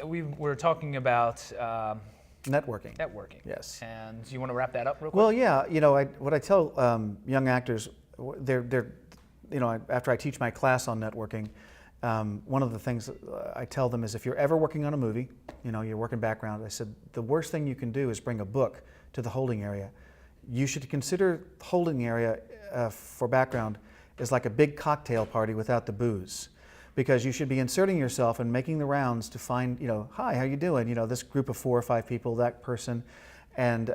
We were talking about Networking. networking. Yes. And do you want to wrap that up real quick? Well, yeah. What I tell young actors, after I teach my class on networking, one of the things I tell them is if you're ever working on a movie, you're working background, I said the worst thing you can do is bring a book to the holding area. You should consider the holding area for background is like a big cocktail party without the booze, because you should be inserting yourself and making the rounds to find, hi, how you doing? This group of 4 or 5 people, that person. And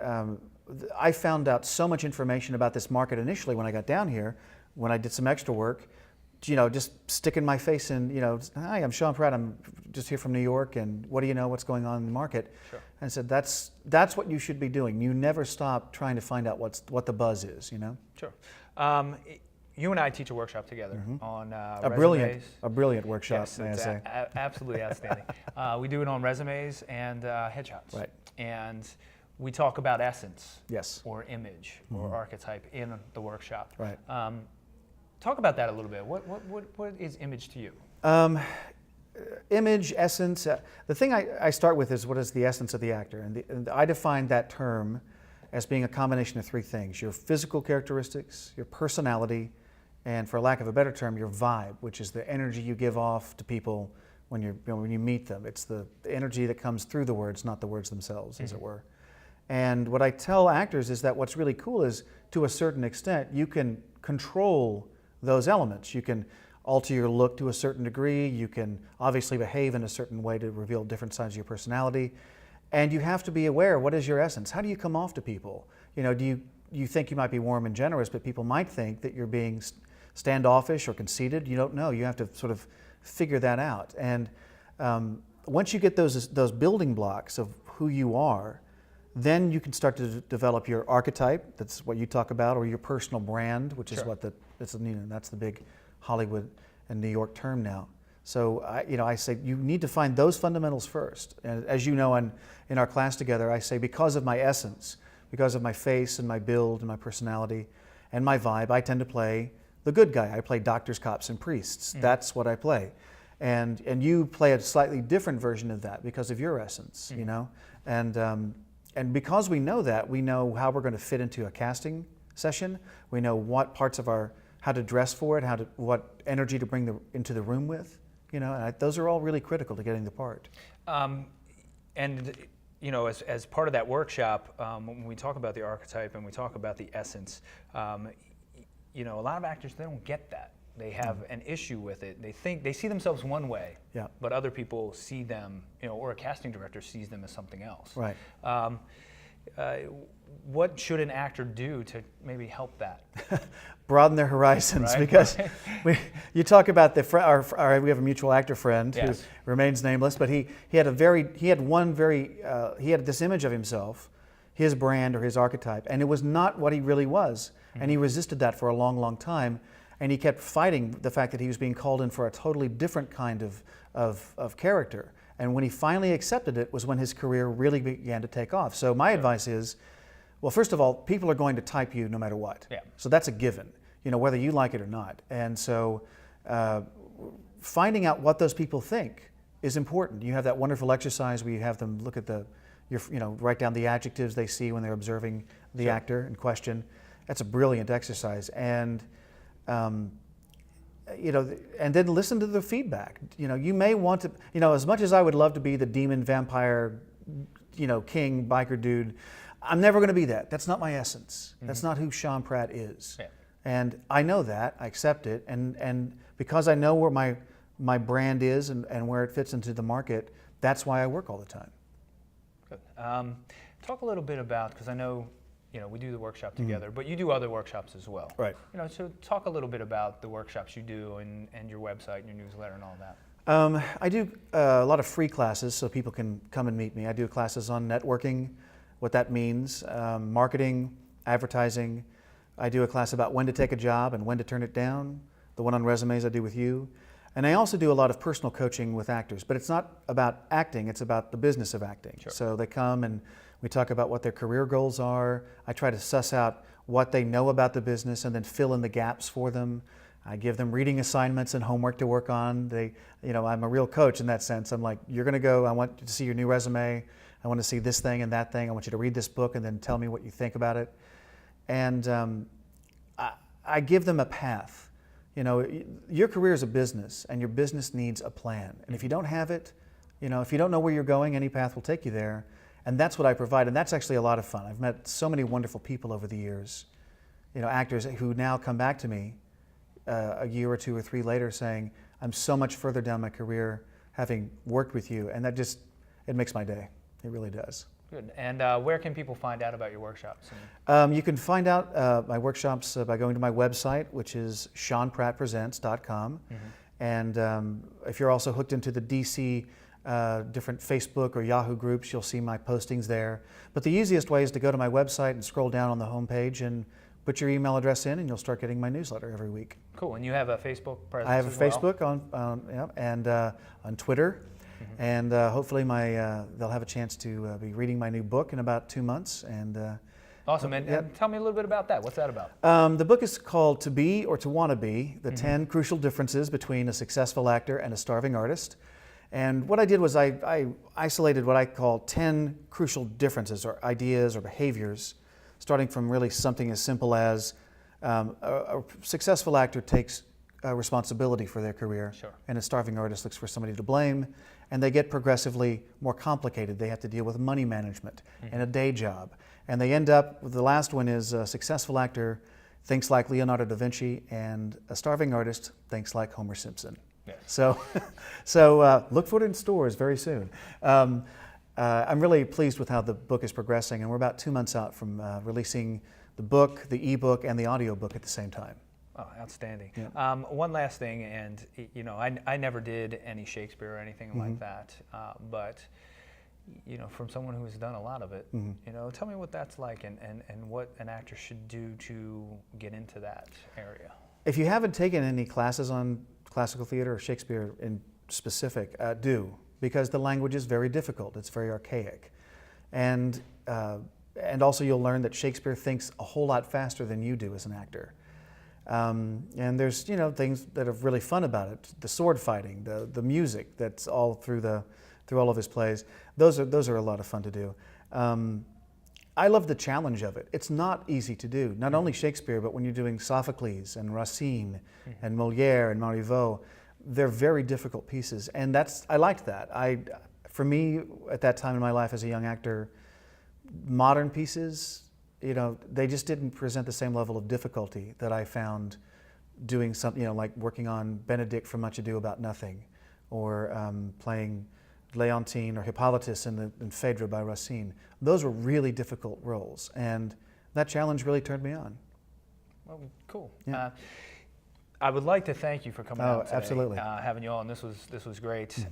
I found out so much information about this market initially when I got down here, when I did some extra work, just sticking my face in, hi, I'm Sean Pratt, I'm just here from New York, and what do you know, what's going on in the market? Sure. And I said, that's what you should be doing. You never stop trying to find out what the buzz is, Sure. You and I teach a workshop together on resumes. A brilliant workshop, yes, may I say. Absolutely outstanding. We do it on resumes and headshots. Right. And we talk about essence, yes, or image, or archetype in the workshop. Right. Talk about that a little bit. What is image to you? Image, essence. The thing I start with is what is the essence of the actor, and I define that term as being a combination of 3 things: your physical characteristics, your personality, and, for lack of a better term, your vibe, which is the energy you give off to people when you meet them. It's the energy that comes through the words, not the words themselves, as it were. And what I tell actors is that what's really cool is, to a certain extent, you can control those elements. You can alter your look to a certain degree. You can obviously behave in a certain way to reveal different sides of your personality. And you have to be aware, what is your essence? How do you come off to people? Do you think you might be warm and generous, but people might think that you're being standoffish or conceited? You don't know. You have to sort of figure that out. And once you get those building blocks of who you are, then you can start to develop your archetype. That's what you talk about, or your personal brand, which is what that's the big Hollywood and New York term now. So I say you need to find those fundamentals first. And as you know, in our class together, I say because of my essence, because of my face and my build and my personality and my vibe, I tend to play the good guy. I play doctors, cops, and priests. That's what I play. And you play a slightly different version of that because of your essence, And because we know that, we know how we're going to fit into a casting session. We know what parts of how to dress for it, what energy to bring into the room with. And those are all really critical to getting the part. As part of that workshop, when we talk about the archetype and we talk about the essence, a lot of actors, they don't get that. They have an issue with it. They see themselves one way, but other people see them, or a casting director sees them as something else. Right. What should an actor do to maybe help that? Broaden their horizons, right? Because you talk about we have a mutual actor friend who remains nameless, but he had this image of himself, his brand or his archetype, and it was not what he really was, and he resisted that for a long, long time, and he kept fighting the fact that he was being called in for a totally different kind of character. And when he finally accepted it was when his career really began to take off. So my advice is, well, first of all, people are going to type you no matter what. Yeah. So that's a given, whether you like it or not. And so finding out what those people think is important. You have that wonderful exercise where you have them look at write down the adjectives they see when they're observing the actor in question. That's a brilliant exercise. And and then listen to the feedback. You may want to, as much as I would love to be the demon vampire, king biker dude, I'm never going to be that. That's not my essence. That's not who Sean Pratt is. Yeah. And I know that, I accept it, and because I know where my brand is and where it fits into the market, that's why I work all the time. Good. Talk a little bit about, because I know we do the workshop together, but you do other workshops as well. Right. So talk a little bit about the workshops you do and your website and your newsletter and all that. I do a lot of free classes so people can come and meet me. I do classes on networking, what that means, marketing, advertising. I do a class about when to take a job and when to turn it down, the one on resumes I do with you. And I also do a lot of personal coaching with actors, but it's not about acting, it's about the business of acting. Sure. So they come and we talk about what their career goals are. I try to suss out what they know about the business and then fill in the gaps for them. I give them reading assignments and homework to work on. I'm a real coach in that sense. I'm like, you're going to go, I want to see your new resume. I want to see this thing and that thing. I want you to read this book and then tell me what you think about it. And I give them a path. Your career is a business, and your business needs a plan. And if you don't have it, if you don't know where you're going, any path will take you there. And that's what I provide, and that's actually a lot of fun. I've met so many wonderful people over the years, actors who now come back to me a year or two or three later saying, I'm so much further down my career having worked with you, and that it makes my day. It really does. Good. And where can people find out about your workshops? You can find out my workshops by going to my website, which is SeanPrattPresents.com. And if you're also hooked into the DC different Facebook or Yahoo groups, you'll see my postings there. But the easiest way is to go to my website and scroll down on the homepage and put your email address in, and you'll start getting my newsletter every week. Cool. And you have a Facebook presence? I have a as well? Facebook and on Twitter. And hopefully they'll have a chance to be reading my new book in about 2 months. And awesome. And tell me a little bit about that. What's that about? The book is called To Be or To Want to Be, the 10 Crucial Differences Between a Successful Actor and a Starving Artist. And what I did was I isolated what I call 10 crucial differences or ideas or behaviors, starting from really something as simple as a successful actor takes responsibility for their career, Sure. and a starving artist looks for somebody to blame, and they get progressively more complicated. They have to deal with money management and a day job, and they end up, the last one is a successful actor thinks like Leonardo da Vinci, and a starving artist thinks like Homer Simpson. Yes. So look for it in stores very soon. I'm really pleased with how the book is progressing, and we're about 2 months out from releasing the book, the ebook, and the audiobook at the same time. Oh, outstanding. Yeah. One last thing, and I never did any Shakespeare or anything like that, but from someone who has done a lot of it, tell me what that's like and what an actor should do to get into that area. If you haven't taken any classes on classical theater or Shakespeare in specific, do, because the language is very difficult. It's very archaic. And also you'll learn that Shakespeare thinks a whole lot faster than you do as an actor. And there's things that are really fun about it. The sword fighting, the music that's all through all of his plays. Those are a lot of fun to do. I love the challenge of it. It's not easy to do. Not only Shakespeare, but when you're doing Sophocles and Racine and Molière and Marivaux, they're very difficult pieces. And I liked that. For me, at that time in my life as a young actor, modern pieces, they just didn't present the same level of difficulty that I found doing something, like working on Benedict from Much Ado About Nothing, or playing Leontine or Hippolytus in Phaedra by Racine. Those were really difficult roles, and that challenge really turned me on. Well, cool. Yeah. I would like to thank you for coming out today, absolutely. Having you on. This was great.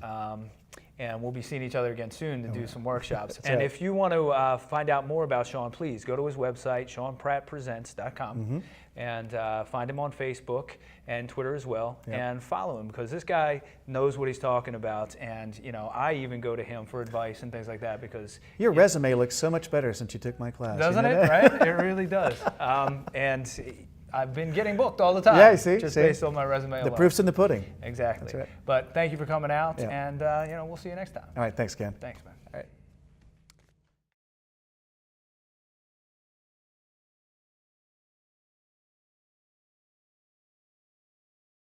And we'll be seeing each other again soon to do some workshops. And right. if you want to find out more about Sean, please go to his website, SeanPrattPresents.com, and find him on Facebook and Twitter as well, and follow him, because this guy knows what he's talking about. And I even go to him for advice and things like that, because your resume looks so much better since you took my class. Doesn't it? Right? It really does. And I've been getting booked all the time. Yeah, see, based on my resume alone. The proof's in the pudding. Exactly. That's right. But thank you for coming out, and we'll see you next time. All right, thanks, Ken. Thanks, man. All right.